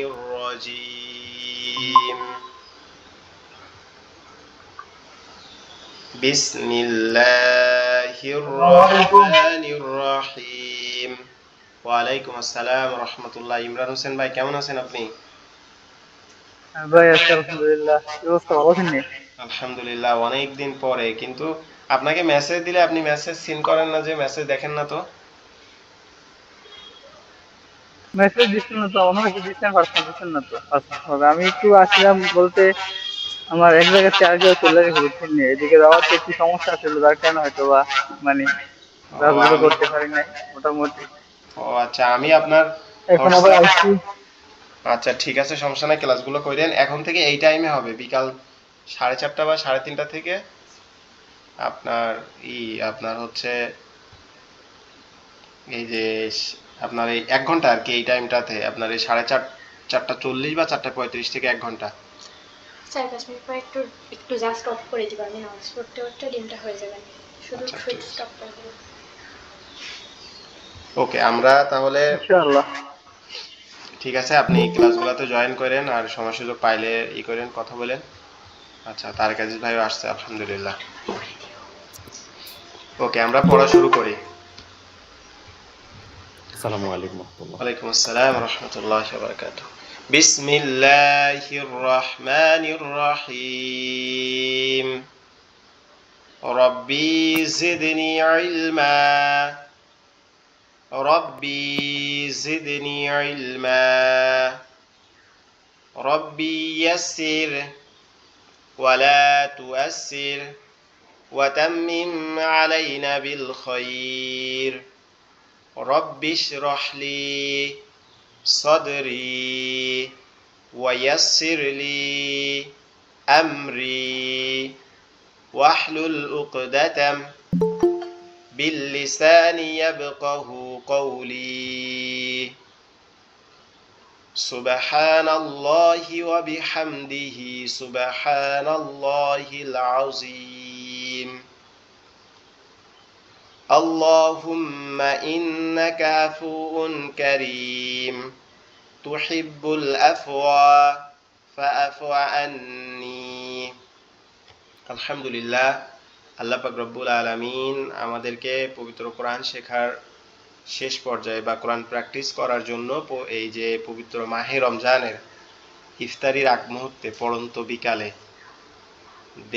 الرجيم بسم الله الرحمن الرحيم ওয়ালাইকুম আসসালাম রহমতুল্লাহ। ইমরান হোসেন ভাই, কেমন আছেন আপনি? ভাই আছি আলহামদুলিল্লাহ। কি অবস্থা, ভালো আছেন নি? আলহামদুলিল্লাহ, অনেক দিন পরে। কিন্তু আপনাকে মেসেজ দিলে আপনি মেসেজ সিন করেন না, যে মেসেজ দেখেন না তো? মেসেজ দিচ্ছেন না তো, অন্য মেসেজ দিচ্ছেন, পার্সোনাল দিচ্ছেন না তো। পার্সোনাল আমি একটু আসছিলাম বলতে, আমার এক জায়গায় থেকে আরেক জায়গায় চলে গেছে বুঝছেন নি, এদিকে যাওয়াতে একটু সমস্যা ছিল, যার কারণে হয়তো বা মানে ও ক্লাসগুলো আমি করতে পারি নাই মোটামুটি। ও আচ্ছা, আমি আপনার এখন আবার হোয়াটসঅ্যাপ। আইসি। আচ্ছা ঠিক আছে, সমস্যা নাই, ক্লাসগুলো করেন। এখন থেকে এই টাইমে হবে, বিকাল 4:30 বা 3:30 থেকে আপনার ই আপনার হচ্ছে এই যে আপনার এই 1 ঘন্টা আর কি। এই টাইমটাতে আপনার এই 4:40 বা 4:35 থেকে 1 ঘন্টা। 4-5 মিনিট পর একটু একটু জাস্ট অফ করে দিবা, আমি নামাজ পড়তে পড়তে ডিমটা হয়ে যাবে, শুধু আচ্ছা ঠিক সুইচ আছে, স্টপ করে দেবো। ওকে। আমরা তাহলে ইনশাআল্লাহ। ঠিক আছে, আপনি ক্লাসগুলোতে জয়েন করেন আর সময় সুযোগ পাইলে করেন, কথা বলেন। আচ্ছা, তারেক আজিজ ভাইও আসছে, আলহামদুলিল্লাহ। ওকে, আমরা পড়া শুরু করি। আসসালামু আলাইকুম রহমতুল্লাহ। ওয়ালাইকুম আসসালাম রহমতুল্লাহ বারকাত। বিসমিল্লাহির রহমানির রহিম। রব্বি জিদনি ইলমা। রব্বি জিদনি ইলমা। রব্বি ইয়াসসির ওয়ালা তুয়াসসির ওয়াতাম্মিম আলাইনা বিল খায়র। রব্বি ইশরাহ লি صدري ويسر لي أمري واحلل عقدة باللسان يفقه قولي. سبحان الله وبحمده سبحان الله العظيم. اللهم إنك عفو كريم تحب العفو فاعف عني. আলহামদুলিল্লাহ, আল্লাহ পাক রব্বুল আলামিন আমাদেরকে পবিত্র কোরআন শেখার শেষ পর্যায়ে বা কোরআন প্র্যাকটিস করার জন্য এই যে পবিত্র মাহে রমজানের ইফতারির আগ মুহূর্তে, পড়ন্ত বিকালে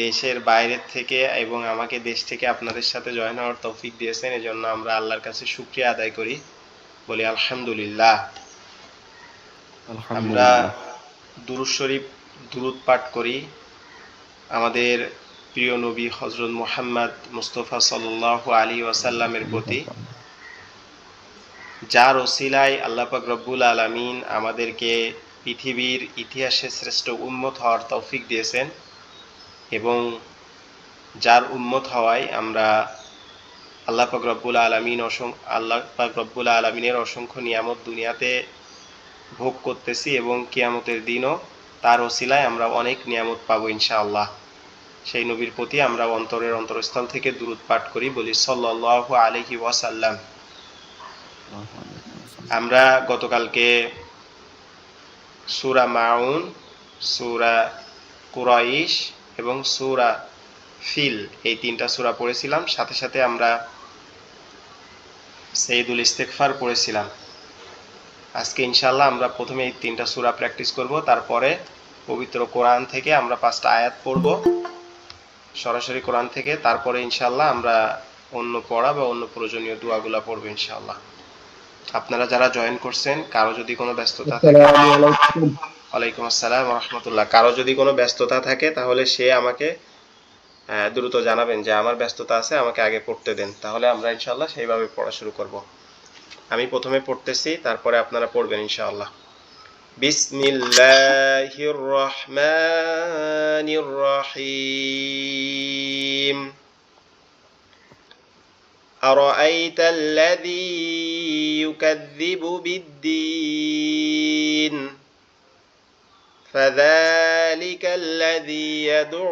দেশের বাইরের থেকে এবং আমাকে দেশ থেকে আপনাদের সাথে জয়েন হওয়ার তৌফিক দিয়েছেন। এজন্য আমরা আল্লাহর কাছে শুকরিয়া আদায় করি, বলি আলহামদুলিল্লাহ। আমরা আলহামদুলিল্লাহ। দুরূদ শরীফ দুরূদ পাঠ করি আমাদের প্রিয় নবী হযরত মুহাম্মদ মুস্তাফা সাল্লাল্লাহু আলাইহি ওয়াসাল্লামের প্রতি, যার ওসিলায় আল্লাহ পাক রব্বুল আলামিন আমাদেরকে পৃথিবীর ইতিহাসে শ্রেষ্ঠ উম্মত হওয়ার তৌফিক দিয়েছেন, এবং যার উম্মত হওয়ায় আমরা আল্লাহ পাক রব্বুল আলামিনের অসংখ্য নিয়ামত দুনিয়াতে ভোগ করতেছি, এবং কিয়ামতের দিনও তার ওসিলায় আমরা অনেক নিয়ামত পাবো ইনশাআল্লাহ। সেই নবীর প্রতি আমরা অন্তরের অন্তরস্থল থেকে দুরূদ পাঠ করি, বলি সাল্লাল্লাহু আলাইহি ওয়াসাল্লাম। আমরা গতকালকে সূরা মাউন, সূরা কুরাইশ এবং সূরা ফিল, এই 3টা সূরা পড়েছিলাম। সাথে সাথে আমরা সাইয়্যিদুল ইস্তিগফার পড়েছিলাম। আজকে ইনশাআল্লাহ আমরা প্রথমে এই 3টা সূরা প্র্যাকটিস করব, তারপরে পবিত্র কোরআন থেকে আমরা 5টা আয়াত পড়ব সরাসরি কোরআন থেকে, তারপরে ইনশাআল্লাহ আমরা অন্য পড়া বা অন্য প্রয়োজনীয় দোয়াগুলো পড়ব ইনশাআল্লাহ। আপনারা যারা জয়েন করছেন, কারো যদি কোনো ব্যস্ততা থাকে। আসসালামু আলাইকুম। ওয়ালাইকুম আসসালাম ওয়া রাহমাতুল্লাহ। কারো যদি কোনো ব্যস্ততা থাকে তাহলে সে আমাকে দ্রুত জানাবেন যে আমার ব্যস্ততা আছে, আমাকে আগে পড়তে দেন, তাহলে আমরা ইনশাআল্লাহ সেইভাবে পড়া শুরু করব। আমি প্রথমে পড়তেছি, তারপরে আপনারা পড়বেন ইনশাআল্লাহ। বিসমিল্লাহির রহমানির রহিম। أرأيت الذي يكذب بالدين فذلك الذي يدع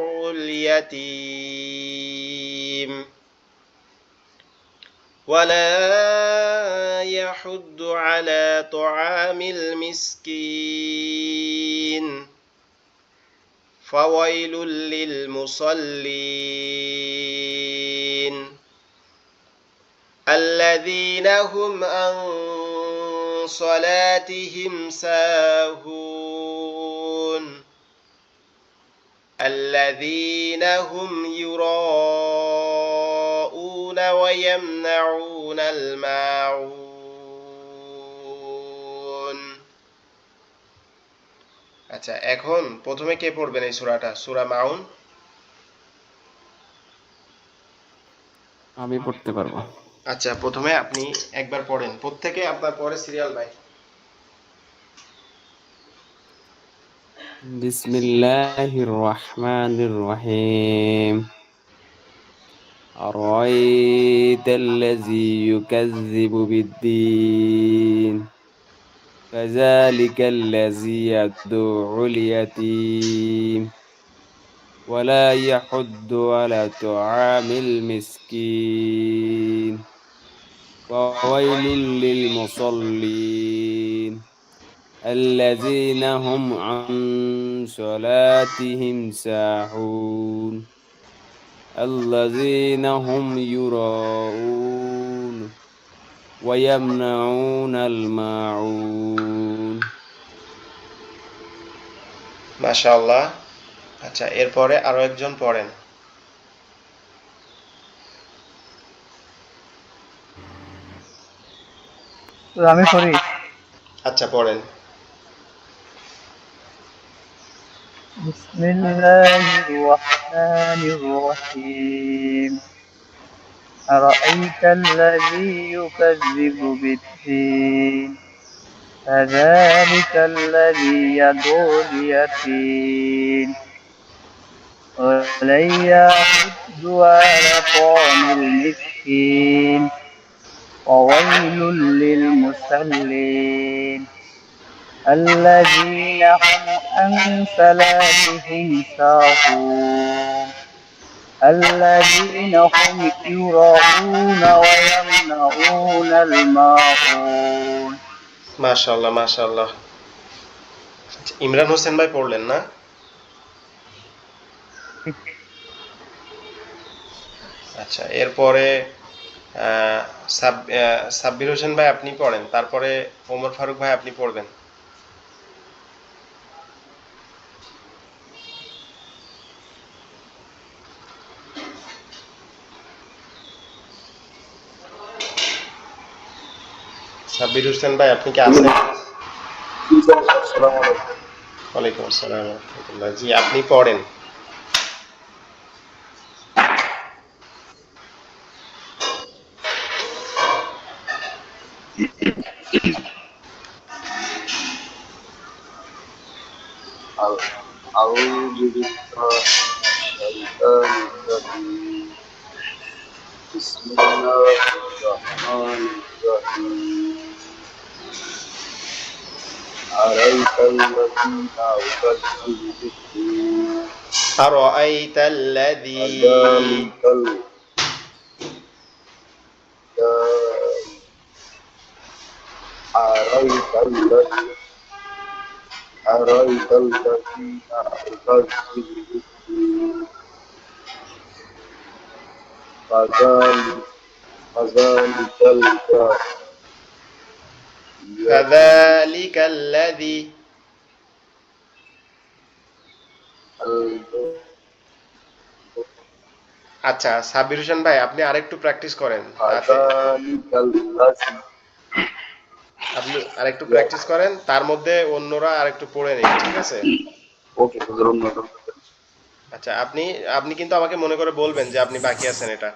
اليتيم ولا يحض على طعام المسكين فويل للمصلين الذين هم عن صلاتهم ساهون الذين هم يراءون ويمنعون الماعون আচ্ছা এখন প্রথমে কে পড়বেন এই সূরাটা সূরা মাউন আমি পড়তে পারবো। আচ্ছা প্রথমে আপনি একবার পড়েন প্রত্যেকে আপনার পরে সিরিয়াল ভাই বিসমিল্লাহির রহমানির রহিম আরাইতাল্লাযী ইউকাযযিবু বিদ্দীন ফাযালিকাল্লাযী ইয়াদউল ইয়াতীম ওয়ালা ইয়াহুদ্দু আলা তুআমিল মিসকিন ফাওয়াইলুল লিল মুসাল্লিন الذين هم عن صلاتهم ساهون الذين هم يراءون ويمنعون الماعون মাশাআল্লাহ আচ্ছা এরপরে আরো একজন পড়েন তো আমি পড়ি আচ্ছা পড়েন بسم الله الرحمن الرحيم أرأيت الذي يكذب بالدين فذلك الذي يدعو اليتيم ولن يحض على طعام المسكين وويل للمصلين الذين هم عن صلاتهم ساهون الذين هم يراءون ويمنعون الماعون মাশাআল্লাহ মাশাআল্লাহ আচ্ছা, ইমরান হোসেন ভাই পড়লেন না আচ্ছা এরপরে সাব্বির হোসেন ভাই আপনি পড়েন তারপরে ওমর ফারুক ভাই আপনি পড়বেন সাব্বির হোসেন ভাই আপনি কি আছেন ওয়ালাইকুম আসসালাম ওয়া রাহমাতুল্লাহ জি আপনি পড়েন أعوذ بالله من الشيطان الرجيم بسم الله الرحمن الرحيم أرأيت الذين يكذب بالدين أرأيت الذي فذلك أرأيت الذين يكذب بالدين فذلك الذي আচ্ছা সাব্বির হোসেন ভাই আপনি আরেকটু প্র্যাকটিস করেন আপনি আরেকটু প্র্যাকটিস করেন তার মধ্যে অন্যরা আরেকটু পড়ে নেই ঠিক আছে ওকে ধন্যবাদ আচ্ছা আপনি আপনি কিন্তু আমাকে মনে করে বলবেন যে আপনি বাকি আছেন এটা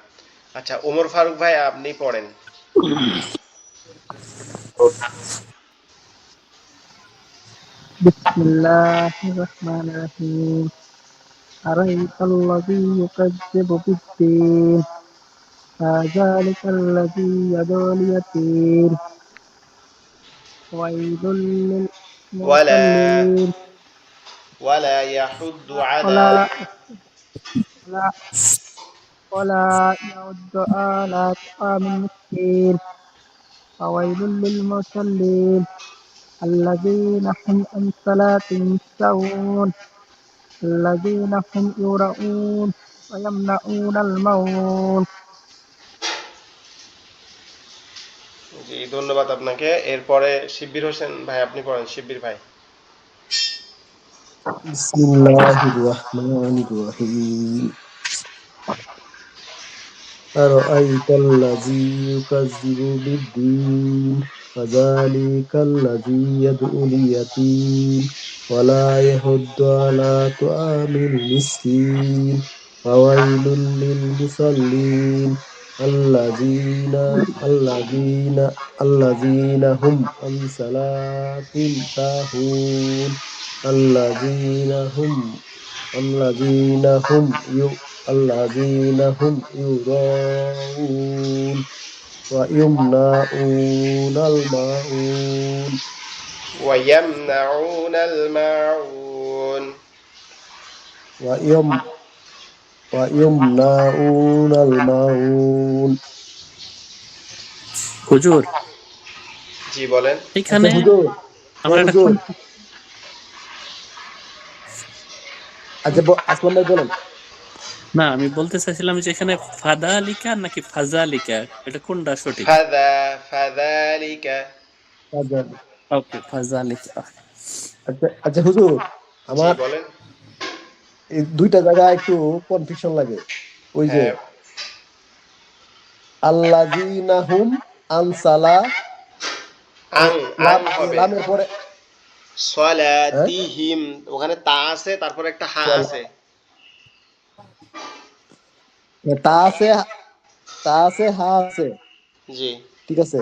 আচ্ছা ওমর ফারুক ভাই আপনি পড়েন بسم الله الرحمن الرحيم أرأيت الذي يكذب بالدين فذلك الذي يدعو اليتيم ويل للمصلين ولا يحض على ولا يعد على طعام المسكين فويل للمصلين الذين هم عن صلاتهم ساهون الذين هم يراءون ويمنعون الماعون জি ধন্যবাদ আপনাকে। এরপরে শিব্বির হোসেন ভাই আপনি পড়েন, শিব্বির ভাই। بسم الله الرحمن الرحيم أرأيت الذي يكذب بالدين فذلك الذي يدعو اليتيم ولا يحض على طعام المسكين فويل للمصلين الذين هم عن صلاتهم ساهون الذين هم يراءون ويمنعون الماعون ويمنعون الماعون ويم ويمنعون الماعون হুজুর জি বলেন। আচ্ছা এখানে হুজুর, আমার একটা হুজুর, আচ্ছা আসলাম ভাই বলেন। না আমি বলতে চাইছিলাম যে এখানে ফাদালিকা নাকি ফাজালিকা এটা কোনটা সঠিক? فذلك। আচ্ছা ওকে ফাজালিকা। আচ্ছা আচ্ছা হুজুর, জি আমার বলেন। এই দুইটা জায়গায় একটু কনফিউশন লাগে। ওই যে হ্যাঁ, আল্লাযীনা হুম আনসালা আং আং হবে। লামের পরে হ্যাঁ সলাতিহিম, ওখানে তা আছে, তারপর একটা হা আছে। তা আছে, হা আছে, জি। ঠিক আছে।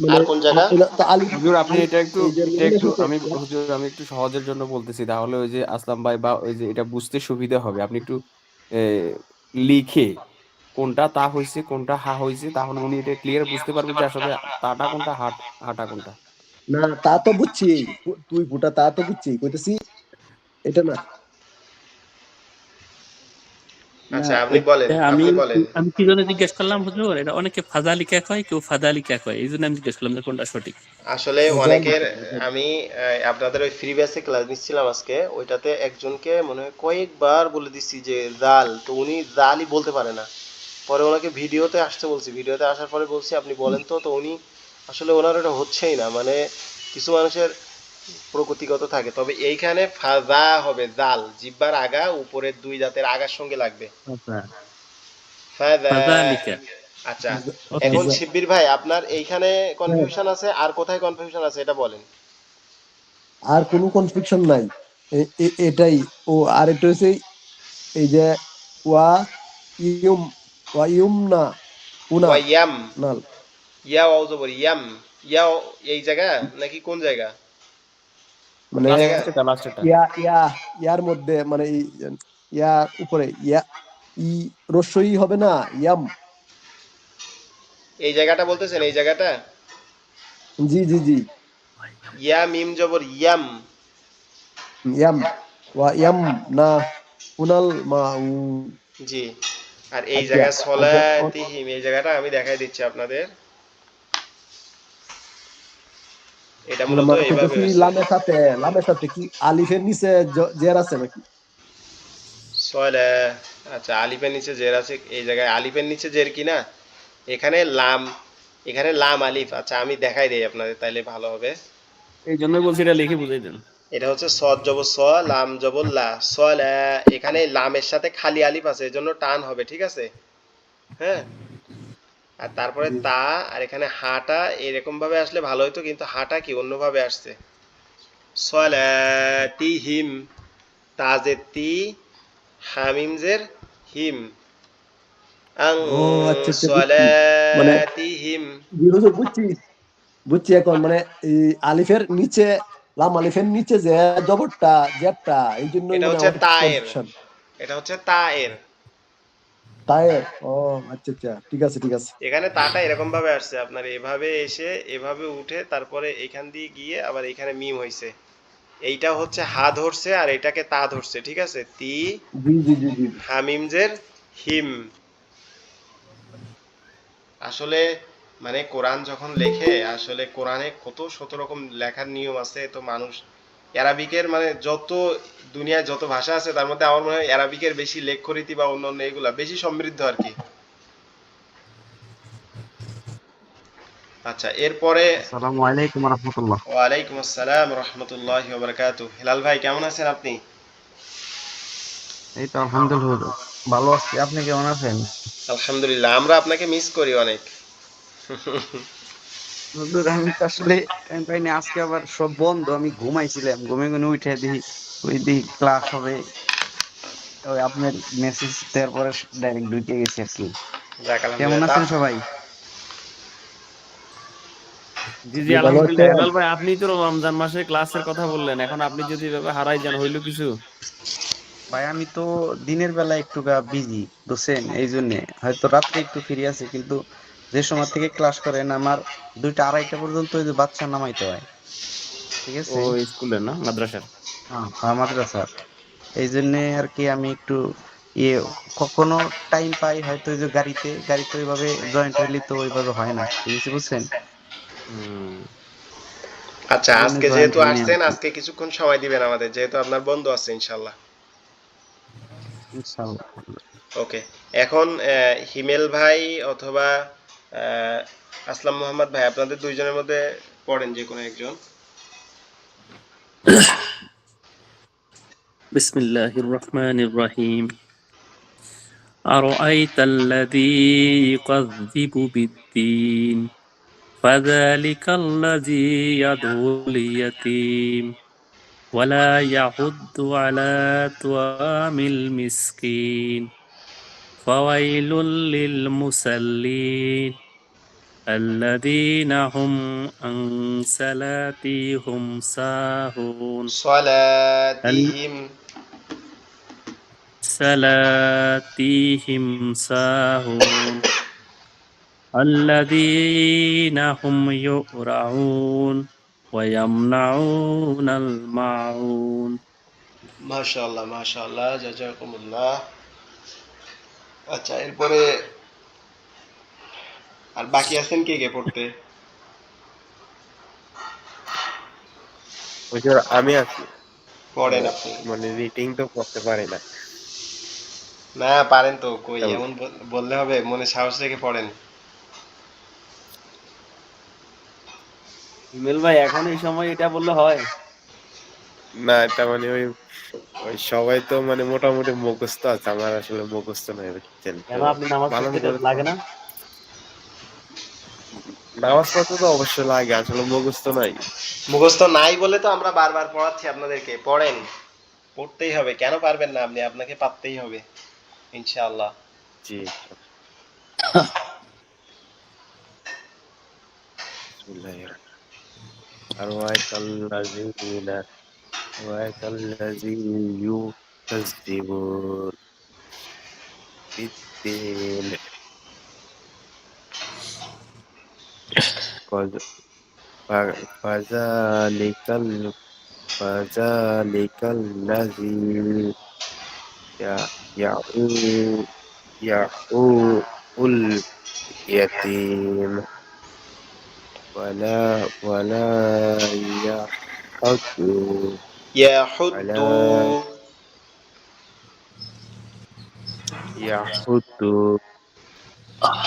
মানে আর কোন জায়গা? তো আলিফ, হুজুর আপনি এটা একটু এই যে এটা লামের একটু সাথে আমি হুজুর আমি একটু সহজের জন্য বলতেছি, তাহলে ওই যে আসলাম ভাই বা ওই যে এটা বুঝতে সুবিধা হবে। আপনি একটু এ, লিখে কোনটা তা হইছে কোনটা হা হইছে, তাহলে উনি এটা ক্লিয়ার বুঝতে পারবে যে আসলে তাটা কোনটা হাটা কোনটা। না, তা তো বুঝছি, তুই ফুটা তা তো বুঝছি, কইতেছি এটা না। না আচ্ছা আপনি বলেন, আমি আপনি বলেন। আমি কি জন্য জিজ্ঞেস করলাম হুজুর, এটা অনেকে ফাজালিকা কয় কেউ ফাদালিকা কয়, এই জন্য আমি জিজ্ঞেস করলাম যে কোনটা সঠিক। আসলে অনেকের, আমি আপনাদের ওই ফ্রি বেসে ক্লাস নিচ্ছিলাম আজকে, ওইটাতে একজনকে মনে হয় কয়েকবার বলে দিচ্ছি যে জাল, তো উনি জালই বলতে পারে না। পরে ওনাকে ভিডিওতে আসতে বলছি, ভিডিওতে আসার পরে বলছি আপনি বলেন তো, তো উনি আসলে ওনার ওটা হচ্ছেই না, মানে কিছু মানুষের প্রকৃতিগত থাকে। তবে এইখানে ফাজা হবে, জাল জিব্বার আগা উপরের দুই দাঁতের আগার সঙ্গে লাগবে। আচ্ছা ফাজা। ফাজালিকা। আচ্ছা, ওকে এখন শিব্বির ভাই আপনার এইখানে হ্যাঁ, কনফিউশন আছে, আর কোথায় কনফিউশন আছে এটা বলেন। আর কোনো কনফ্লিকশন নাই, এটাই। ও আর এটা হচ্ছে এই যে ওয়া ইউম ওয়া ইউমনা উনা ওয়াইয়াম, নাল, ইয়া ওয়াও জবর ইয়াম, ইয়া এই জায়গা নাকি কোন জায়গা? মানে এই জায়গা, লাস্টেরটা ইয়ার মধ্যে, মানে ইয়া উপরে ইয়া ই রস্যই হবে না, ইয়াম। এই জায়গাটা বলতেছেন, এই জায়গাটা? জি জি জি, ইয়া মিম জবর ইয়াম। ইয়াম ওয়া ইয়াম না উনাল মাউ। জি। আর এই আচ্ছা জায়গা আচ্ছা সলাতিহিম, এই জায়গাটা আমি দেখাই দিচ্ছি আপনাদের। এটা মূলত এইভাবে কইতেছি হয়েছে। লামের সাথে কি আলিফের নিচে জের আছে নাকি? সলা, আচ্ছা আলিফের নিচে জের আছে, এই জায়গায় আলিফের নিচে জের কি না? এখানে লাম, এখানে লাম আলিফ। আচ্ছা আমি দেখাই দেই আপনাদের, তাইলে ভালো হবে। এই জন্যই বলছি এটা লিখে বুঝাই দেন। এটা হচ্ছে সদ জবর স, লাম জবর লা, সলা। এখানে লামের সাথে খালি আলিফ আছে, এজন্য টান হবে, ঠিক আছে? হ্যাঁ। আর তারপরে তা, আর এখানে হাটা এরকম ভাবে আসলে ভালো হতো, কিন্তু হাটা কি অন্যভাবে আসছে। সলাতিহিম, তাজের তি, হামিমজের হিম, আং ও আচ্ছা আচ্ছা, বুঝছি। মানে সলাতিহিম। জি হুজুর, বুঝছি বুঝছি এখন। মানে এই আলিফের নিচে, লাম আলিফের নিচে যে জবরটা জেরটা, এই জন্যই এটা মানে হচ্ছে আমাদের তায়ের, কনফিউশন। এটা হচ্ছে তায়ের। তাই, ও আচ্ছা আচ্ছা, ঠিক আছে ঠিক আছে। এখানে তাটা এরকম ভাবে আসছে আপনার, এভাবে এসে এভাবে উঠে তারপরে এখান দিয়ে গিয়ে আবার এখানে মিম হইছে। এইটা হচ্ছে হা ধরছে আর এটাকে তা ধরছে, ঠিক আছে? তি জি জি জি জি। হামিমজের হিম। আসলে মানে কোরআন যখন লেখে, আসলে কোরআনে কত শত রকম লেখার নিয়ম আছে, তো মানুষ অ্যারাবিকের মানে যত দুনিয়ায় যত ভাষা আছে তার মধ্যে আমার মনে হয় অ্যারাবিকের বেশি লেখ্যরীতি বা অন্যান্য এগুলা বেশি সমৃদ্ধ আর কি। আচ্ছা, এরপরে আসসালামু আলাইকুম রহমতুল্লাহ। ওয়ালাইকুম আসসালাম রহমতুল্লাহি ওয়া বারাকাতুহু। হিলাল ভাই কেমন আছেন আপনি? এই তো আলহামদুলিল্লাহ ভালো আছি, আপনি কেমন আছেন? আলহামদুলিল্লাহ, আমরা আপনাকে মিস করি অনেক। হুজুর আমি তো আসলে টাইম পাইনি, আজকে আবার সব বন্ধ, আমি ঘুমাইছিলাম, ঘুমে ঘুমে উঠে দিই ওই দিই ক্লাস হবে, ওই আপনার মেসেজ দেওয়ার পরে ডাইরেক্ট ঢুকে গেছি আর কি। যাক কেমন আলহামদুলিল্লাহ। আছেন সবাই? জি জি জি ভালো আলহামদুলিল্লাহ। আছেন? হেলাল ভাই, আপনি তো রমজান মাসে ক্লাসের কথা বললেন, এখন আপনি যদি এভাবে হারাই যান হইলো কিছু? ভাই আমি তো দিনের বেলা একটু বিজি বুঝছেন, এই জন্য হয়তো রাত্রে একটু ফ্রি আছে, কিন্তু যে সময় থেকে ক্লাস করেন আমার 2টা 2:30 পর্যন্ত ওই যে বাচ্চা নামাইতে হয়, ঠিক ও আছে? স্কুলের না মাদ্রাসার? হ্যাঁ মাদ্রাসার, এই জন্য আর কি আমি একটু ইয়ে কখনো টাইম পাই হয়তো ওই যে গাড়িতে গাড়িতে ওইভাবে জয়েন্ট হইলে তো ওইভাবে হয় না, ঠিক আছে বুঝছেন, হুম। আচ্ছা, এই জন্য আজকে জয়েন্ট যেহেতু হইনি আর আসছেন, কি। আজকে কিছুক্ষণ সময় দিবেন আমাদের, যেহেতু আপনার বন্ধু আছে ইনশাল্লাহ। ইনশাআল্লাহ। ওকে। এখন হিমেল ভাই অথবা আহ, আসলাম মোহাম্মদ ভাই, আপনাদের দুইজনের মধ্যে পড়েন যে কোনো একজন। بسم الله الرحمن الرحيم. أرأيت الذي يكذب بالدين فذلك الذي يدعو اليتيم ولا يحض على طعام المسكين فويل للمصلين الذين هم عن صلاتهم ساهون صلاتهم. صلاتهم ساهون الذين هم يؤرعون ويمنعون الماعون. মাশাআল্লাহ মাশাআল্লাহ, জাযাকুমুল্লাহ। আচ্ছা, এরপরে আর বাকি আছেন কে কে পড়তে? হুজুর আমি আছি। পড়েন ও, আপনি। মানে রিডিং তো করতে পারি না। না পারেন তো, কই চল। এমন বললে হবে, মনে সাহস রেখে পড়েন। হিমেল ভাই, এখন এই সময় এটা বললে হয়? না, এটা মানে ওই ওই সবাই তো মানে মোটামুটি মুখস্থ আছে, আমার আসলে মুখস্থ নাই বুঝছেন তো। কেন, আপনি নামাজ বানান পড়তে করে লাগে না? নামাজ পড়তে তো অবশ্যই লাগে, আসলে মুখস্থ নাই। মুখস্থ নাই বলে তো আমরা বারবার পড়াচ্ছি আপনাদেরকে, পড়েন। পড়তেই হবে, কেন পারবেন না আপনি? আপনাকে পারতেই হবে ইনশাআল্লাহ। জি। বিসমিল্লাহির আরওয়াইতাল্লাযিনা ওয়াইতাল্লাযী ইউকাযযিবুন বিদ্দীন ফাযালিকাল ফাযালিকাল্লাযী ইয়াউ ইয়াউল ইয়াতীম ওয়ালা ইয়াহুদ্দু আলা ইয়াহুদ্দু। ইয়াহুদ্দু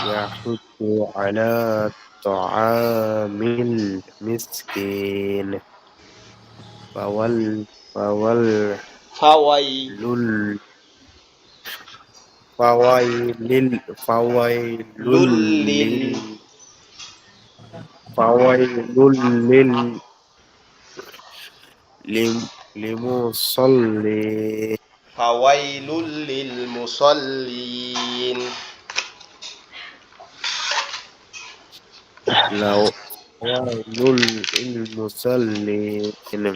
ইয়াহুদ্দু আলা طعامil miskin ফাওয়াল ফাওয়াল ফাওয়াই লুল ফাওয়াইলিল ফাওয়াইলুল লুল্লিল। লিল ফাওয়াইলুল লিল লিম লিমুসাল্লি ফাওয়াইলুল লিল মুসাল্লিন। লাও ফাওয়াইলুল লিল মুসাল্লিন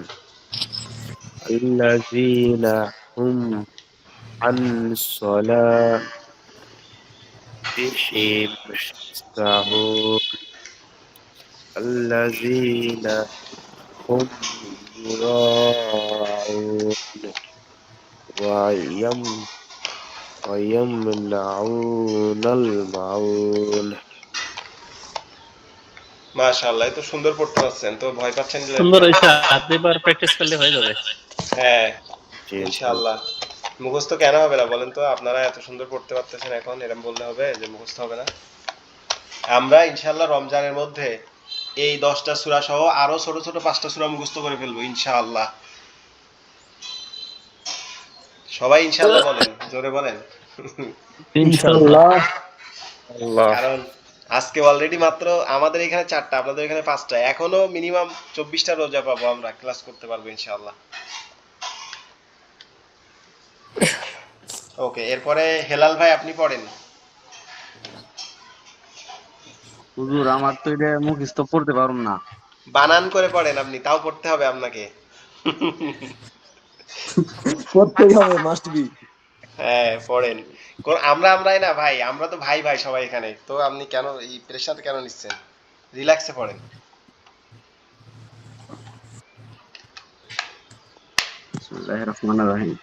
الذين هم عن صلاتهم ساهون الذين هم يراعون ويم ويمنعون الماعون মাশাআল্লাহ, এত সুন্দর পড়তে পারছেন, তো ভয় পাচ্ছেন সুন্দর কেন? হয়েছে, আর দুইবার প্র্যাকটিস করলে হয়ে যাবে। হ্যাঁ, জি ইনশাআল্লাহ। মুখস্থ কেন হবে না বলেন তো? আপনারা এত সুন্দর পড়তে পারতেছেন, এখন এরকম বললে হবে যে মুখস্থ হবে না? আমরা ইনশাআল্লাহ রমজানের মধ্যে এই 10টা সূরা সহ আরো ছোট ছোট 5টা সূরা মুখস্থ করে ফেলবো ইনশাআল্লাহ। সবাই ইনশাআল্লাহ বলেন, জোরে বলেন। ইনশাআল্লাহ। আল্লাহ। কারণ আজকে অলরেডি মাত্র আমাদের এখানে 4টা, আপনাদের এখানে 5টা, এখনো মিনিমাম 24টা রোজা পাবো, আমরা ক্লাস করতে পারবো ইনশাআল্লাহ। ওকে, এরপরে হেলাল ভাই আপনি পড়েন। হুজুর আমার তো এটা মুখস্থ পড়তে পারুম না। বানান করে পড়েন আপনি, তাও পড়তে হবে আপনাকে। পড়তেই হবে, মাস্ট বি। হ্যাঁ পড়েন। আমরাই না ভাই, আমরা তো ভাই ভাই সবাই এখানে, তো আপনি কেন এই প্রেশার কেন নিচ্ছেন? রিল্যাক্সে পড়েন। বিসমিল্লাহির রহমানির রহিম।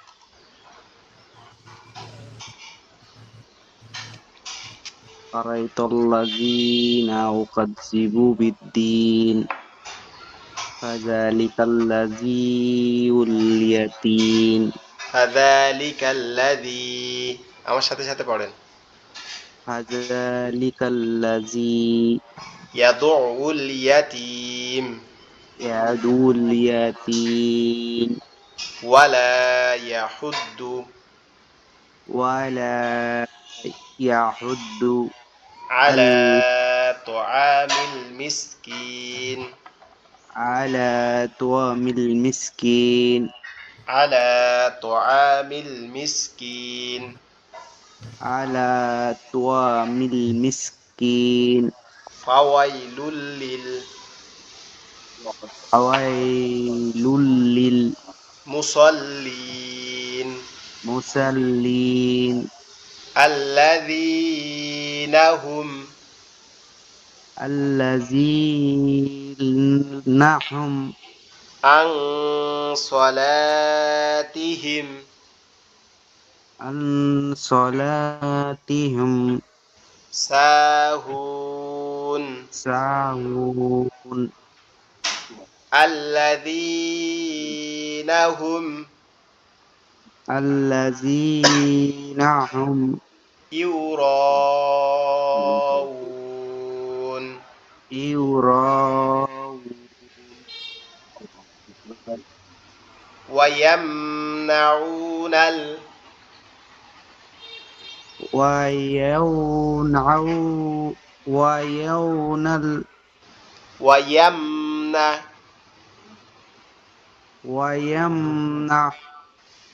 আরাইতাল্লাযীনা ইউকাযযিবু বিদ্দীন ফাযালিকাল্লাযী ইউল-ইয়াতীন ফাযালিকাল্লাযী, আমার সাথে সাথে পড়েন। ফাযালিকাল্লাযী ইয়াদুউল ইয়াতীম ইয়াদুল ইয়াতীম ওয়ালা ইয়াহুদ্দু ওয়ালা ইয়াহুদ্দু আল আলা তুআমিল মিসকিন আলা তুআমিল মিসকিন আলা তুআমিল মিসকিন আলা তুআমিল মিসকিন ফাওয়াইলুল লিল ফাওয়াইলুল লিল মুসাল্লিন মুসাল্লিন আল্লাযীনা হুম আল্লাযীনা হুম আন সালাতিহিম আন সালাতিহিম সাহুন সাহুন আল্লাযীনা হুম আল্লাযীনা হুম ইউরাউন ইউরাউন ওয়ায়ামনাউনাল ويونعو ويونل ওয়ায়ামনা ويمنع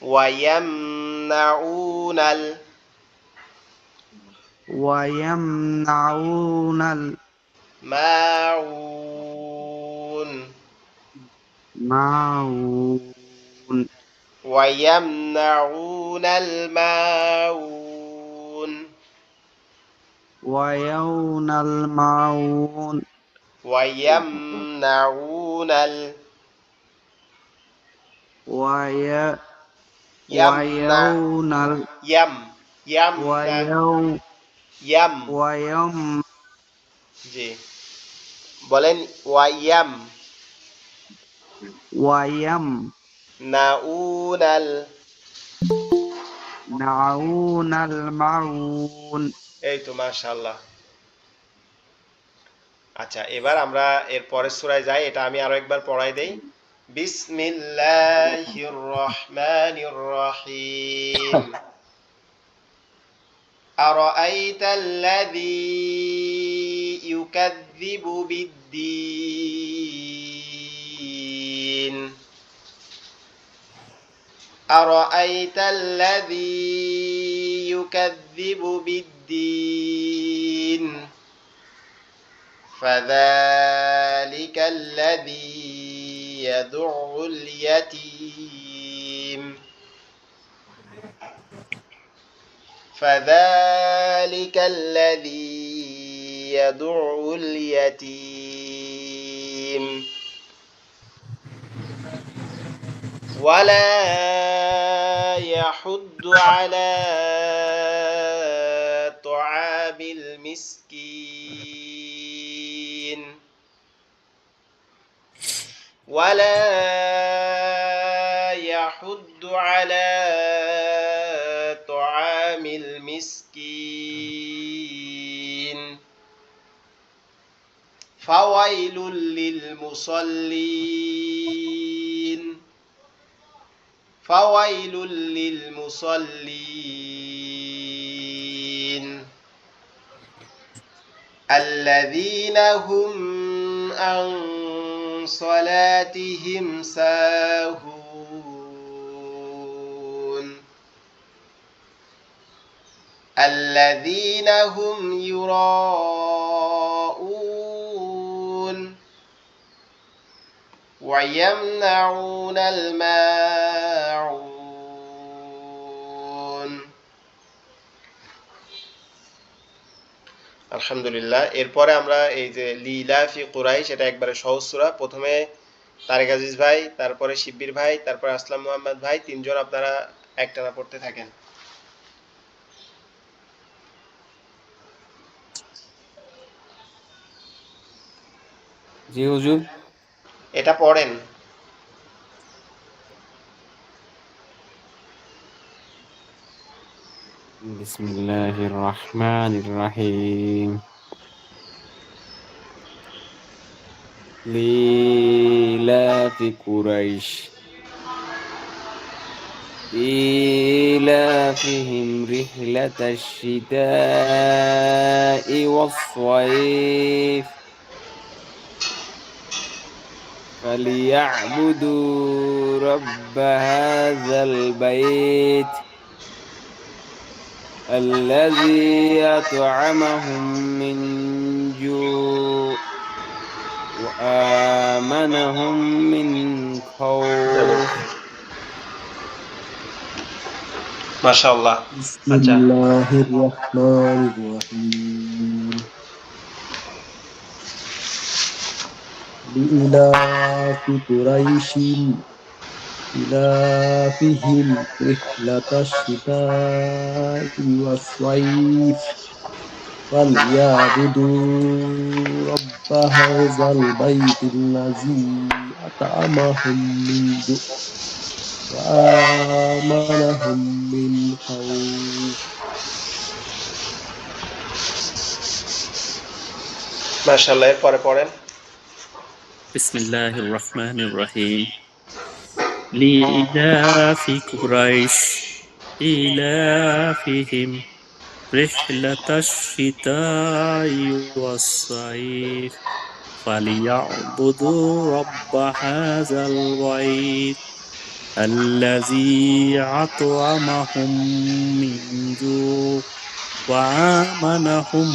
ওয়ায়ামনাউনাল ويمنعون মাউন الماعون ওয়ায়ামনাউনাল মাউন ويون الماعون ওয়ায়ামনাউনাল وي ইয়ামনা ويون ইয়াম ইয়ামনা ويوم ইয়াম ويوم জি বলেন ওয়ায়াম ويم নাউনাল نعون المعون এই তো মাশাআল্লাহ। আচ্ছা, এবার আমরা এর পরের সূরায় যাই, এটা আমি আরো একবার পড়াই দেই। বিসমিল্লাহির রহমানির রহিম। আরাআইতাল্লাযী ইউকাযযিবু বিদ্দীন আরাআইতাল্লাযী ইউকাযযিবু বিদ্দীন فذلك الذي يدع اليتيم فذلك الذي يدع اليتيم ولا يحض على طعام المسكين ولا يحض على طعام المسكين فويل للمصلين فويل للمصلين الذين هم عن صلاتهم ساهون الذين هم يراءون ويمنعون الماعون আলহামদুলিল্লাহ। এরপরে আমরা এই যে লিলাফি কুরাইশ, এটা একবারে সহজ সূরা। প্রথমে তারেক আজিজ ভাই, তারপরে শিব্বির ভাই, তারপরে আসলাম মোহাম্মদ ভাই, তিনজন আপনারা একটানা পড়তে থাকেন। জি হুজুর। এটা পড়েন। বিসমিল্লাহির রহমানির রহিম। লিলাফি কুরাইশ إيلافهم رحلة الشتاء والصيف فليعبدوا رب هذا البيت الذي أطعمهم من جوع وآمنهم من خوف মাশাআল্লাহ। بسم الله الرحمن الرحيم لإلاف قريش إلافهم رحلة الشتاء والصيف فليعبدوا رب هذا البيت الذي أطعمهم من جوع وآمنهم من خوف মাশাআল্লাহ। এরপরে পড়েন। বিসমিল্লাহির রহমানির রহিম লিইলাফি কুরাইশ ইলাফিহিম রিহলাতাশ শিতাই ওয়াস সাইফ ফালিয়াবুদু রাব্ব হাযাল বাইত আল্লাযী আত'আমাহুম মিন জু' ওয়া আমানাহুম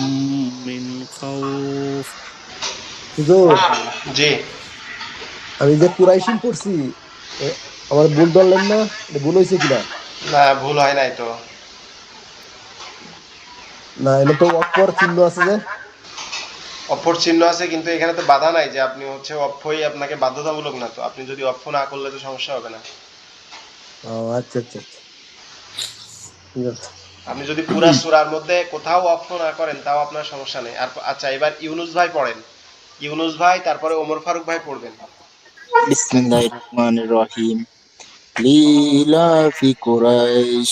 মিন খাউফ। হুজুর, জি। আমি যে কুরাইশিন পড়ছি, আমার ভুল ধরলেন না? এটা ভুল হয়েছে কিনা? না, ভুল হয় নাই তো। না, এটা তো অক্ষর চিহ্ন আছে যে। অক্ষর চিহ্ন আছে, কিন্তু এখানে তো বাধা নাই যে আপনি হচ্ছে অক্ষই আপনাকে বাধ্যতামূলক না, তো আপনি যদি অক্ষ না করলে তো সমস্যা হবে না। ও আচ্ছা আচ্ছা আচ্ছা, ঠিক আছে। আপনি যদি পুরা সূরার মধ্যে কোথাও অক্ষ না করেন তাও আপনার সমস্যা নেই। আর আচ্ছা, এবার ইউনুস ভাই পড়েন। ইউনুস ভাই, তারপরে ওমর ফারুক ভাই পড়বেন। বিসমিল্লাহির রহমানির রহিম লিইলাফি কুরাইশ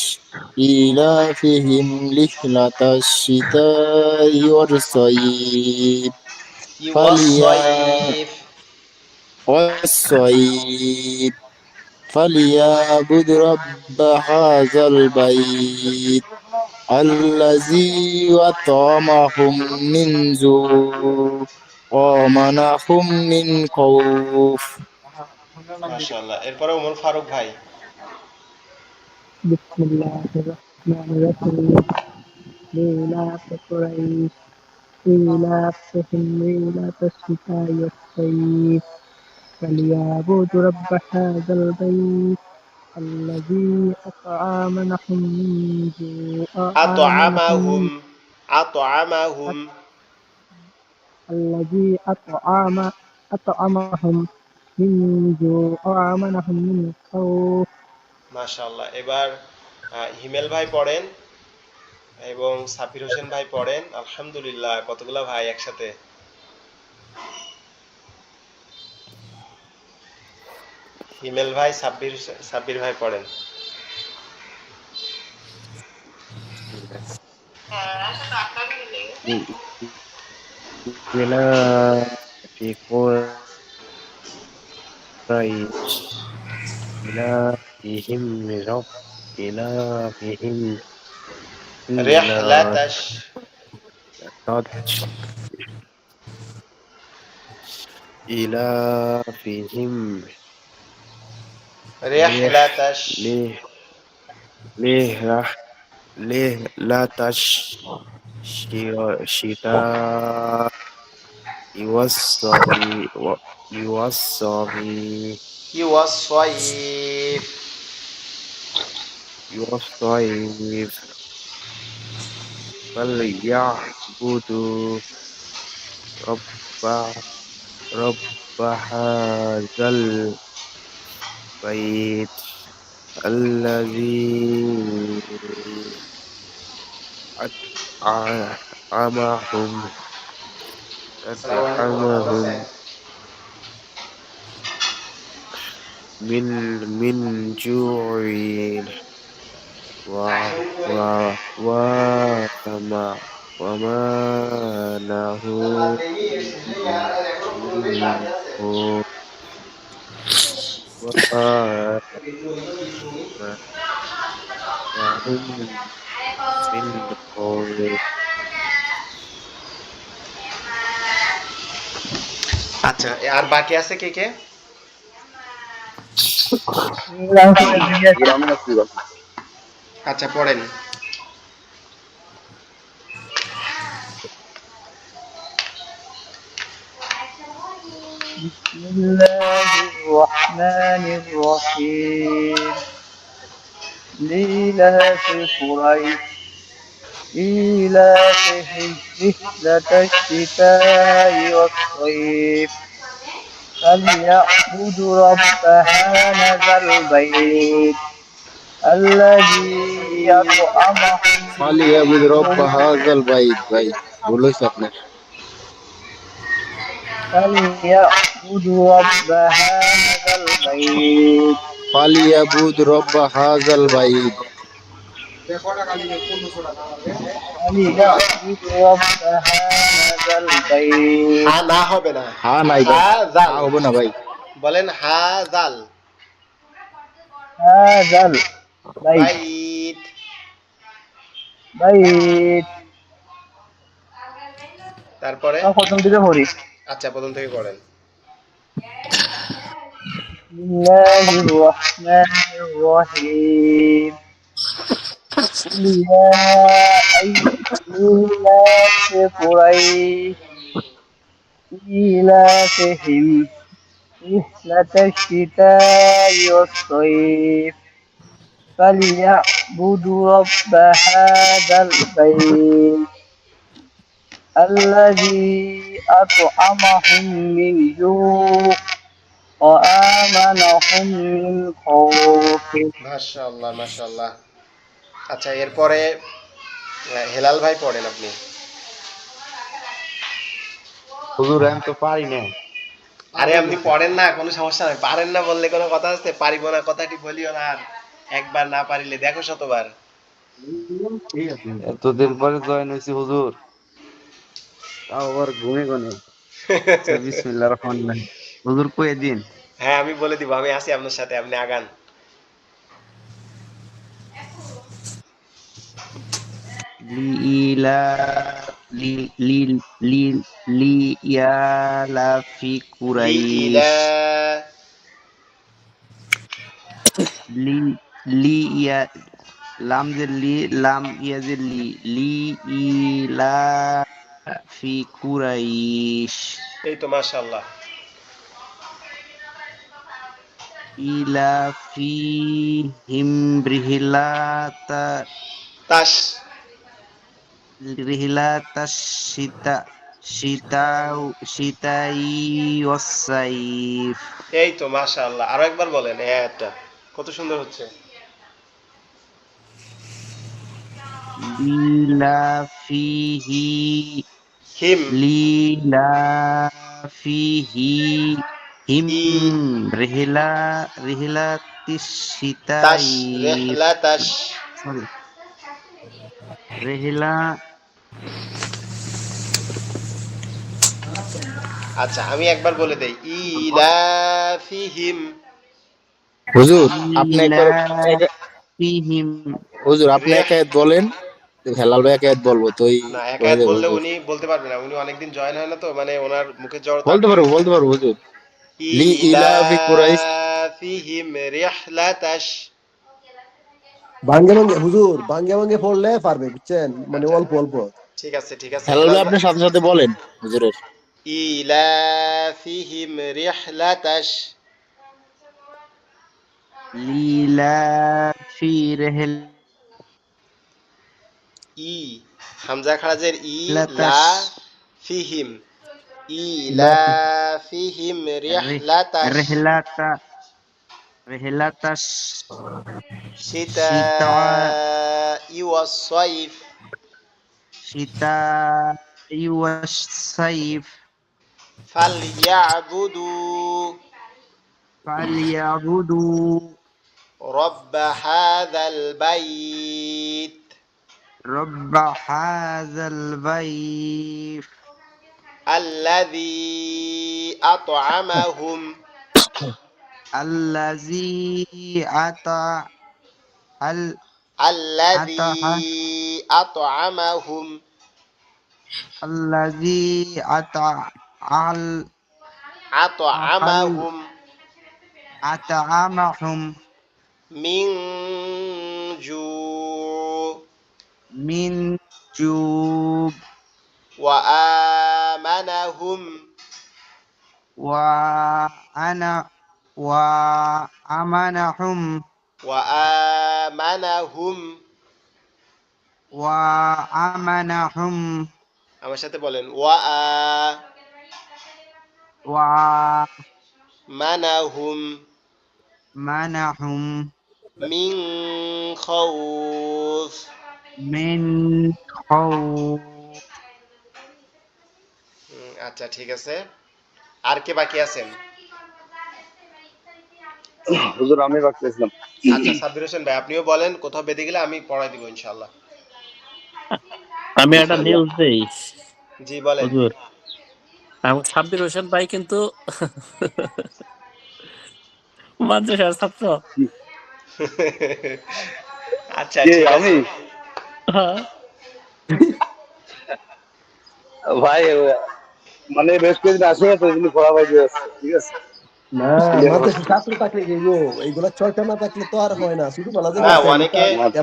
ইলাফিহিম রিহলাতাশ শিতাই ওয়াস সাইফ ওয়াস-সাইফ। فليعبد رب هذا البيت الذي أطعمهم من جوع وآمنهم من خوف। মাশাআল্লাহ। এরপরে ওমর ফারুক ভাই। বিসমিল্লাহির রহমানির রহিম লিইলাফি কুরাইশ إيلافهم رحلة الشتاء والصيف فليعبدوا رب هذا البيت الذي أطعمهم من جوع আতআমাহুম। আতআমাহুম। الذي أطعمهم من جوع وآمنهم من خوف। মাশাআল্লাহ। এবার হিমেল ভাই পড়েন এবং সাফির হোসেন ভাই পড়েন। আলহামদুলিল্লাহ, কতগুলা ভাই একসাথে। হিমেল ভাই, সাব্বির সাব্বির ভাই পড়েন। إلى قريش إلههم إلههم রিহলাতাশ إلافهم রিহলাতাশ ليلة الشتاء والصيف ইওয়াসসাইফ والصيف فليعبدوا رب رب هذا البيت الذي أطعمهم من جوع ومنعه من خوف আচ্ছা, আর বাকি আছে কে কে? গ্রামে আছি বাবা। আচ্ছা পড়েন। بسم الله الرحمن الرحيم لإيلاف قريش إيلافهم رحلة الشتاء والصيف فليعبدوا رب هذا البيت الذي أطعمهم ফালিয়াবুদ রব্বা হাযাল বাইত। ভাই ভুল হইছে আপনার। فليعبدوا رب هذا البيت ফালিয়াবুদ রব্বা হাযাল বাইত। فليعبدوا رب هذا البيت হা না হবে না, হ্যাঁ নাই ভাই, হাযাল হ্যাঁ হবে না ভাই। বলেন, হাযাল هذا البيت বাইত। بيت তারপরে প্রথম দিকে পড়ি আচ্ছা প্রথম থেকে পড়েন। بسم الله الرحمن الرحيم يا إيلاف قريش إيلافهم رحلة الشتاء والصيف فليعبدوا رب هذا البيت الذي أطعمهم من جوع وآمنهم من خوف মাশাআল্লাহ মাশাআল্লাহ। আচ্ছা এরপরে হেলাল ভাই পড়েন আপনি। হুজুর আমি তো পারি না। আরে আপনি পড়েন না, কোনো সমস্যা নাই, পারেন না বললে কোনো কথা আছে? পারিব না কথাটি বলিও না, আর একবার না পারিলে দেখো শতবার। এতদিন পরে জয়েন হয়েছি হুজুর, তাও আবার ঘুমে গনে। বিসমিল্লাহির রহমানির রহিম। হুজুর কয়ে দিন। হ্যাঁ আমি বলে দিব, আমি আছি আপনার সাথে, আপনি আগান। লিইলা লিয়ালাফি কুরাইশ লিয়া লাম যে লাম ইয়া যে লিইলাফি কুরাইশ এই তো মাশাআল্লাহ। ইলাফিহিম রিহলাতা তাস রিহলাতাশ শীতাই ওয়াস-সাইফ। এই তো মাশাআল্লাহ, আরো একবার বলেন, এটা কত সুন্দর হচ্ছে। লিলাফিহি হিম লিলাফিহি হিম ই রিহিলাতিশ তাস, শীতাই রেহলা তাস। সরি রিহিলা আচ্ছা আমি একবার বলে দেই, ইলাফিহিম। হুজুর আপনি একবার ইলাফিহিম হুজুর আপনি রেহ, এক আয়াত বলেন, হেলাল ভাই এক আয়াত বলবো তো না হয়ে একায়াত যাবে বললে হুজুর। উনি বলতে পারবে না, উনি অনেকদিন জয়েন হয় না তো, মানে ওনার মুখের জড়তা বলতে আটকে পারবো গেছে। বলতে পারবো হুজুর। লি ইলাফি কুরাইশ। ইলাফিহিম রিহলাতাশ। ভাঙ্গে ভাঙ্গে হুজুর, ভাঙ্গে ভাঙ্গে পড়লে পারবে, বুঝছেন, মানে আচ্ছা অল্প অল্প। ঠিক আছে ঠিক আছে, হেলাল ভাই হেলাল আপনি ভাই। সাথে সাথে বলেন হুজুরের। ইলাফিহিম রিহলাতাশ। লিলাফি ই হামজা খারাজের ই, রিহলাতাশ লা ফিহিম, ইলাফি ইলাফিহিম রিহলাতাশ রিহলাতা রিহলাতাশ শীতা শিতাই ওয়াস সাইফ শীতাই ওয়াস সাইফ ফালইয়াবুদু ফালইয়াবুদু রব্ব হাযাল বাইত رب هذا البيت আল্লাযী আত'আমাহুম الذي أطع আল্লাযী أطع আত'আমাহুম الذي আত'আমাহুম أطعمهم মিন জু من جوع ওয়া আমানাহুম وأنا وأمنهم ওয়া আমানাহুম। وأمنهم আমার সাথে বলেন, ওয়া আমানাহুম ومنعهم মিন খাউফ। من خوف আচ্ছা ঠিক আছে, আর কে বাকি আছেন? হুজুর আমি রাখতেছিলাম। আচ্ছা সাব্বির হোসেন ভাই আপনিও বলেন, কোথাও বেঁধে গেলে আমি পড়াই দিব ইনশাআল্লাহ। আমি একটা নিউজ দেই জি বলেন। হুজুর। আমার সাব্বির হোসেন ভাই কিন্তু মাদ্রাসার ছাত্র। আচ্ছা কে ঠিক আমি? আছে। হ্যাঁ, ভাই মানে বেশ কিছুদিন আসে তো এই জন্য পড়া বাইরে আছে, ঠিক আছে না, ক্লিয়ার মাদ্রাসা করছি। ছাত্র থাকলে কি গো, এইগুলা চর্চা না থাকলে তো আর হয় না, শুধু বলা যে না গেছে অনেকে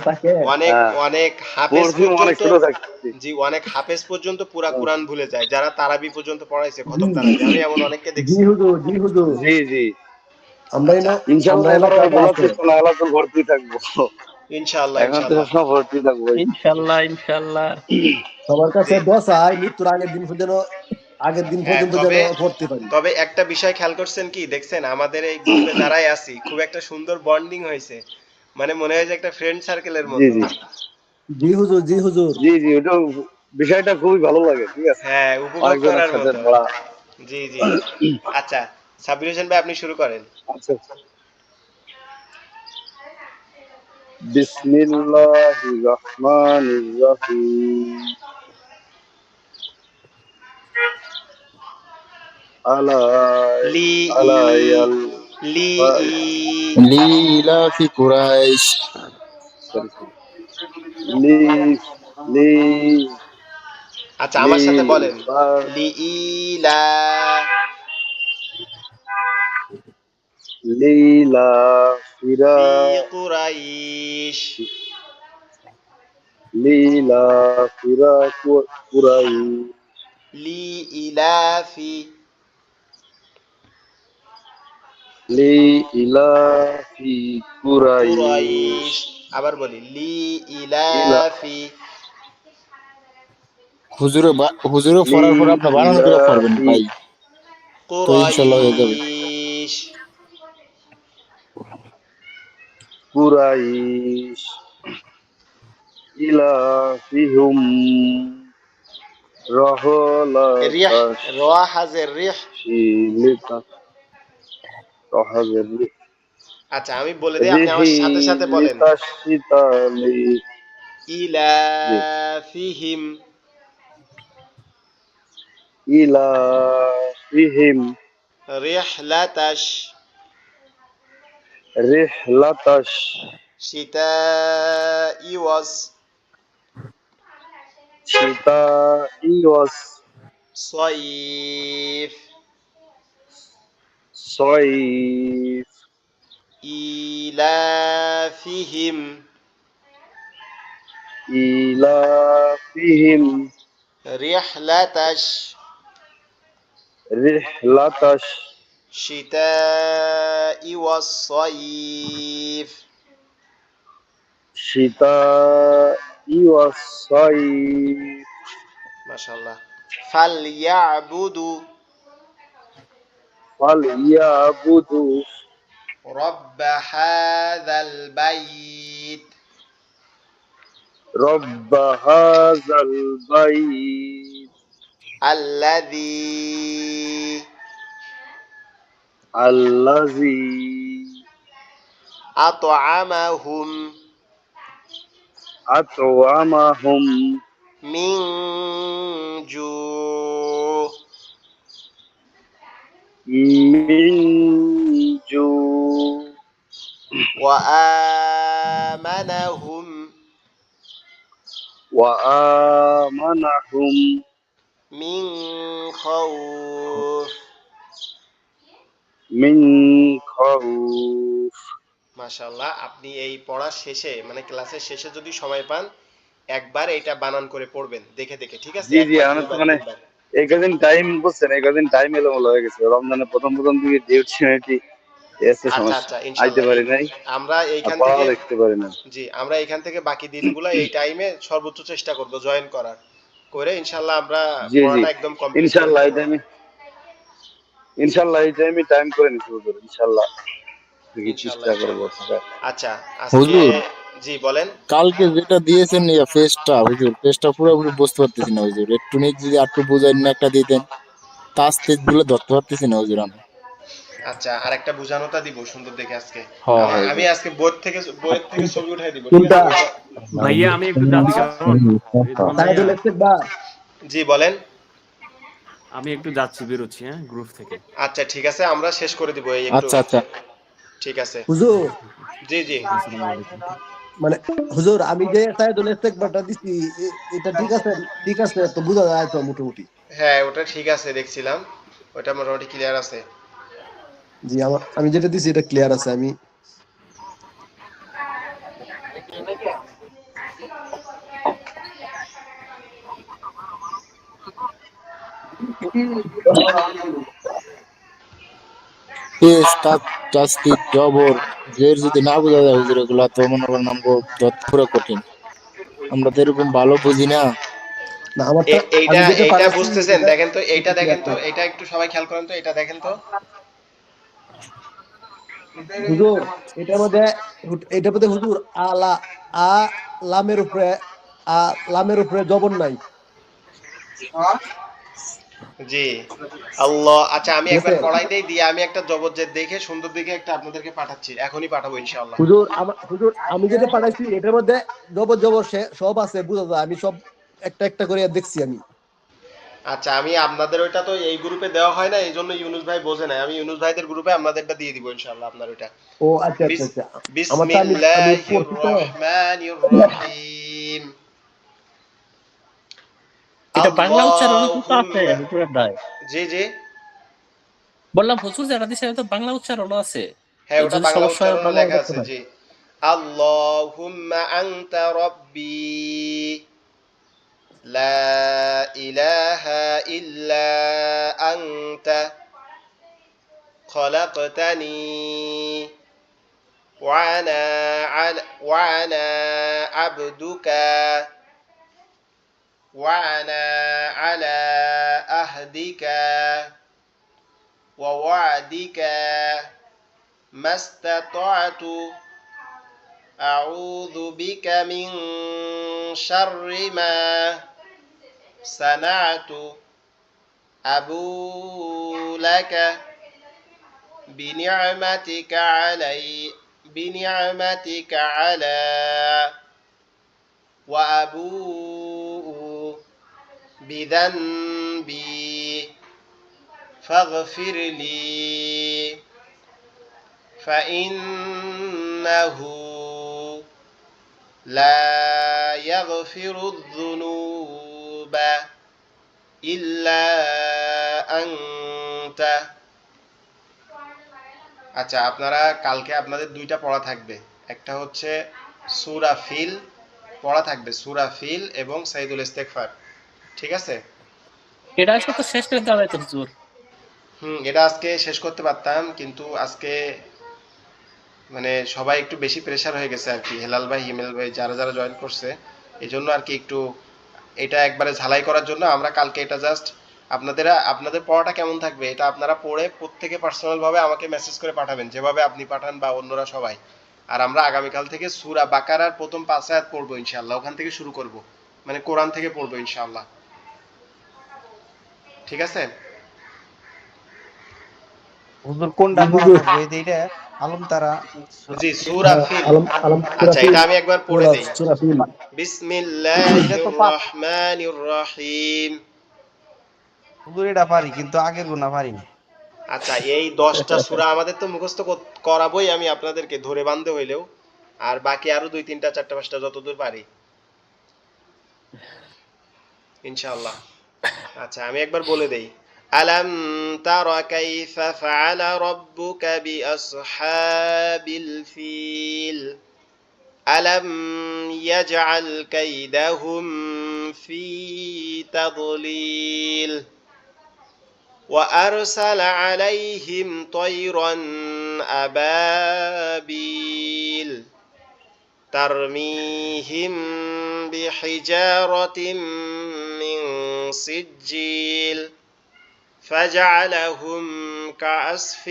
থাকে। অনেক হ্যাঁ অনেক হাফেজ পড়ছি অনেক পর্যন্ত, ছোট থাকছি। জি অনেক হাফেজ পর্যন্ত পুরা কোরআন ভুলে যায়, যারা তারাবি পর্যন্ত পড়াইছে, জি খতম তারাবি, আমি এমন অনেককে জি দেখছি। হুজুর, জি হুজুর। জি জি আমরা আচ্ছা আমরা ইনশাল্লাহ এবার আর এলাকাতে বলার আছে। চেষ্টা না, এবার তো ভর্তি থাকবো। ইনশাআল্লাহ এখন তো ইনশাআল্লাহ। সবসময় ভর্তি থাকবো। ইনশাল্লাহ ইনশাল্লাহ। সবার কাছে জি দোয়া চাই, মৃত্যুর আগের দিন হ্যাঁ, পর্যন্ত যেন তবে পড়তে পারি। তবে একটা বিষয় খেয়াল করছেন কি, দেখছেন আমাদের এই গ্রুপে যারাই আছি খুব একটা সুন্দর বন্ডিং হয়েছে, মানে মনে হয় যে একটা ফ্রেন্ড সার্কেলের জি মতো। জি জি হুজুর, জি হুজুর। জি জি ওটা বিষয়টা খুবই ভালো লাগে, ঠিক আছে হ্যাঁ উপভোগ অনেকজনের করার সাথে মতো। পড়া। জি জি। আচ্ছা সাব্বির হোসেন ভাই আপনি শুরু করেন। আচ্ছা বিসমিল্লাহির রহমানির রহিম আলাই লি ই আলাইয়াল লি ই লি ইলাফি কুরাইশ। সরি লি লি আচ্ছা লি আমার সাথে বলেন, বা লি ইলা লীলা ফিরা ফি কুরাইশ লীলা ফিরা কুরাই লি ইলাফি লি ইলাফি কুরাই কুরাইশ। আবার বলি, লি ইলা ইলাফি হুজুরে লি পড়ার পর আপনার বানানো করে পড়বেন ইলাফি ভাই, তো ইনশাল্লাহ হয়ে যাবে। কুরাইশ কুরাইশ ইলাফিহুম রিহ, রহলাতাশ র হাজের রিহ শিলিতা তহজের আচ্ছা আমি বলে দিই, আপনি আমার রিহি সাথে সাথে বলেন। লিতাশিতালি জি ইলাফিহিম ইলা ফিহিম রিহলাতাশ রিহলাতাশ শিতাই ওয়াস শিতাই ওয়াস সয়িফ সয়িফ ইলাফিহিম ইলা ফিহিম রিহলাতাশ রিহলাতাশ শিতাই ওয়াস সয়িফ। শিতাই ওয়াস সয়িফ মাশাআল্লাহ। ফালইয়াবুদু ফালইয়াবুদু রব্ব হাযাল বাইত রব্ব হাযাল বাইত আল্লাযী আল্লাযী আত'আমাহুম আত'আমাহুম মিন জু' মিন জু ওয়া আমানাহুম ওয়া আমানাহুম মিন খাউফ। মিন খাউফ। মাশাআল্লাহ, আপনি এই পড়ার শেষে মানে ক্লাসের শেষে যদি সময় পান একবার এটা বানান করে পড়বেন দেখে দেখে, ঠিক আছে? জি জি, একবার আমি তো দুইবার মানে তিনবার। এই কদিন টাইম বুঝছেন, এই কদিন টাইম এলোমেলো হয়ে গেছে। রমজানের প্রথম প্রথম দিকে ডিউটি এসে আচ্ছা সমস্যা, আচ্ছা, আইতে ইনশাআল্লাহ পারি নাই আমরা আর এইখান পড়াও থেকে, দেখতে পারি না। জি আমরা এখান থেকে বাকি দিনগুলো এই টাইমে সর্বোচ্চ চেষ্টা করব জয়েন করার, করে ইনশাআল্লাহ আমরা জি জি, পড়াটা একদম কমপ্লিট করে ইনশাল্লাহ এই ফেলবো। টাইমে, ইনশাল্লাহ এই টাইমে টাইম করে নিতে হবে ইনশাল্লাহ, দেখি ইনশাআল্লাহ চেষ্টা করবো ইনশাআল্লাহ। থাকার। আচ্ছা আজকে, হুজুর জি বলেন। কালকে যেটা দিয়েছেন ইয়া ফেসটা হুজুর, ফেসটা পুরোপুরি বুঝতে পারতেছি না হুজুর, একটু নিক যদি একটু বুঝাইন না একটা দিতেন, তাজ তেজ গুলো ধরতে পারতেছি না হুজুর আমি। আচ্ছা আর একটা বুঝানোটা দিব সুন্দর দেখে আজকে। হ হ আমি হুজুর। আজকে বইয়ের থেকে ছবি উঠাই দিব, ঠিক কোনটা? আছে বইটা। ভাইয়া আমি একটু যাচ্ছি কেমন? রিদওয়ান ভাইয়া, সাইদুল ইস্তেকবার। জি বলেন। আমি একটু যাচ্ছি, বেরোচ্ছি হ্যাঁ গ্রুপ থেকে। আচ্ছা ঠিক আছে, আমরা শেষ করে দিব এই একটু। আচ্ছা আচ্ছা। ঠিক আছে, হুজুর জি জি। আসসালামু আলাইকুম। মানে হুজুর আমি যে সাইদুল ইস্তেকবারটা দিছি এটা ঠিক আছে? ঠিক আছে তো বোঝা যায় তো মোটামুটি? হ্যাঁ ওটা ঠিক আছে, দেখছিলাম ওটা মোটামুটি ক্লিয়ার আছে। জি আমি যেটা দিছি এটা ক্লিয়ার আছে। আমি পেস তাজ তাস্তিক জবর জের যদি না বোঝা যায় হুজুর, এগুলা তো মনে করেন আমগো ধরতে পুরো কঠিন, আমরা তো এরকম ভালো বুঝি না। না আমারটা এইটা আমি যেটা এইটা পাঠাইছি বুঝতেছেন? এটা দেখেন তো, এইটা এটা দেখেন ক্লিয়ার তো, নাই। এটা একটু সবাই খেয়াল করেন তো, এটা দেখেন তো। হুজুর এটার মধ্যে এটার মধ্যে হুজুর আলা আ লামের উপরে আ লামের উপরে জবর নাই, জি আল্লাহ। আচ্ছা আমি ঠিক একবার আছে? পড়াই দেই, দিয়ে আমি একটা জবরজের দেখে সুন্দর দেখে একটা আপনাদেরকে পাঠাচ্ছি, এখনই পাঠাবো ইনশাআল্লাহ। হুজুর আমি যেটা পাঠাইছি এটার মধ্যে জবর জবর সব আছে, বুঝা যায়। আমি সব একটা একটা করে দেখছি আমি। আচ্ছা আমি আপনাদের ওইটা তো এই গ্রুপে দেওয়া হয় না, এই জন্য ইউনুস ভাই বোঝে না, আমি ইউনুস ভাইদের গ্রুপে আপনাদেরটা দিয়ে দিব ইনশাআল্লাহ আপনার ওইটা। ও আচ্ছা আচ্ছা বিস- আচ্ছা। আমারটা আমি বিসমিল্লাহির পড়ছি তো। রহমানির রহিম। এটা বাংলা উচ্চারণ তো আছে আল্লাহুম্মা, হুজুরের দায়। জি জি, বললাম হুজুর যেটা দিছে এটা তো বাংলা উচ্চারণও আছে, হ্যাঁ ওটা যদি বাংলা সমস্যা হয় উচ্চারণে বাংলা লেখা করতে আছে, পারেন। জি। আল্লাহুম্মা আনতা রাব্বি লা ইলাহা ইল্লা আনতা খলাকতানি ওয়ানা আবদুকা ওয়ানা আলা আহদিকা ওয়া ওয়াদিকা মাস্তাতাতু আউযু বিকা মিন শাররি মা সানাতু আবু লাকা بنعمتك علي بنعمتك على وأبوء بذنبي فاغفر لي فإنه لا يغفر الذنوب إلا أنت আচ্ছা আপনারা কালকে আপনাদের দুইটা পড়া থাকবে একটা হচ্ছে সূরা ফিল পড়া থাকবে সূরা ফিল এবং সাইদুল ইস্তেগফার ঠিক আছে এটা আসলে তো শেষ করে দেওয়া তো হুজুর। এটা আজকে শেষ করতে পারতাম কিন্তু আজকে মানে সবাই একটু বেশি প্রেসার হয়ে গেছে আর কি হেলাল ভাই হিমেল ভাই যারা যারা জয়েন করছে এই জন্য আর কি একটু এটা একবারে ঝালাই করার জন্য আমরা কালকে এটা জাস্ট আপনাদের পড়াটা কেমন থাকবে এটা আপনারা পড়ে প্রত্যেকে পার্সোনাল ভাবে আমাকে মেসেজ করে পাঠাবেন যেভাবে আপনি পাঠান বা অন্যরা সবাই আর আমরা আগামীকাল থেকে সূরা বাকারার প্রথম 5 আয়াত পড়বো ইনশাআল্লাহ ওখান থেকে শুরু করব মানে কোরআন থেকে পড়বো ইনশাআল্লাহ ঠিক আছে হুজুর কোনটা জি, পড়া হুজুর। থাকবে এই যে এটা আলম তারা জি সূরা ফিল আচ্ছা এটা আমি একবার পড়ে দেই বিসমিল্লাহির রহমানির রহিম হুজুর এটা পারি কিন্তু আগের গুণা পারি না। আচ্ছা এই 10টা সূরা আমাদের তো মুখস্থ করাবোই আমি আপনাদেরকে ধরে বাঁধতে হইলেও আর বাকি আরো 2 3টা 4টা 5টা যতদূর পারি ইনশাআল্লাহ আচ্ছা আমি একবার বলে দেই আলাম তারা কাইফা ফাআলা রাব্বুকা বিআসহাবিল ফিল আলাম ইয়াজআল কাইদাহুম ফি তাদলিল وأرسل عليهم طيرا أبابيل ترميهم بحجارة من سجيل فجعلهم كعصف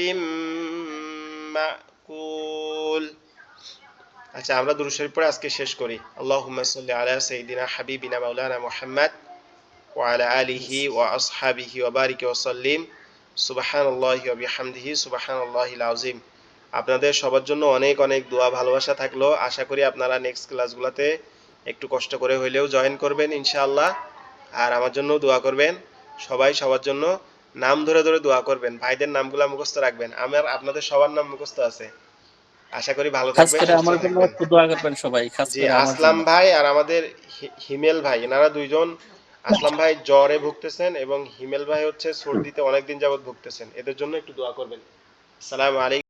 مأكول আচ্ছা আমরা দুরূদ শরীফ পড়ে আজকে শেষ করি আল্লাহুম্মা সাল্লি আলা সাইয়্যিদিনা হাবিবিনা মাওলানা মুহাম্মদ وعلى آله وأصحابه وبارك وسلم سبحان الله وبحمده سبحان الله العظيم আপনাদের সবার জন্য অনেক অনেক দোয়া ভালোবাসা থাকলো আশা করি আপনারা নেক্সট ক্লাসগুলোতে একটু কষ্ট করে হইলেও জয়েন করবেন ইনশাআল্লাহ আর আমার জন্য দোয়া করবেন সবাই সবার জন্য নাম ধরে ধরে দোয়া করবেন ভাইদের নামগুলো মুখস্থ রাখবেন আমার আপনাদের সবার নাম মুখস্থ আছে আশা করি ভালো খাস থাকবেন করে আমার জন্য একটু দোয়া করবেন সবাই, খাস জি করে আমার আসলাম জন্য। ভাই আর আমাদের হিমেল ভাই এনারা দুইজন আসলাম ভাই জ্বরে ভুগতেছেন এবং হিমেল ভাই হচ্ছে সর্দিতে অনেকদিন যাবত ভুগতেছেন এদের জন্য একটু দোয়া করবেন আসসালামু আলাইকুম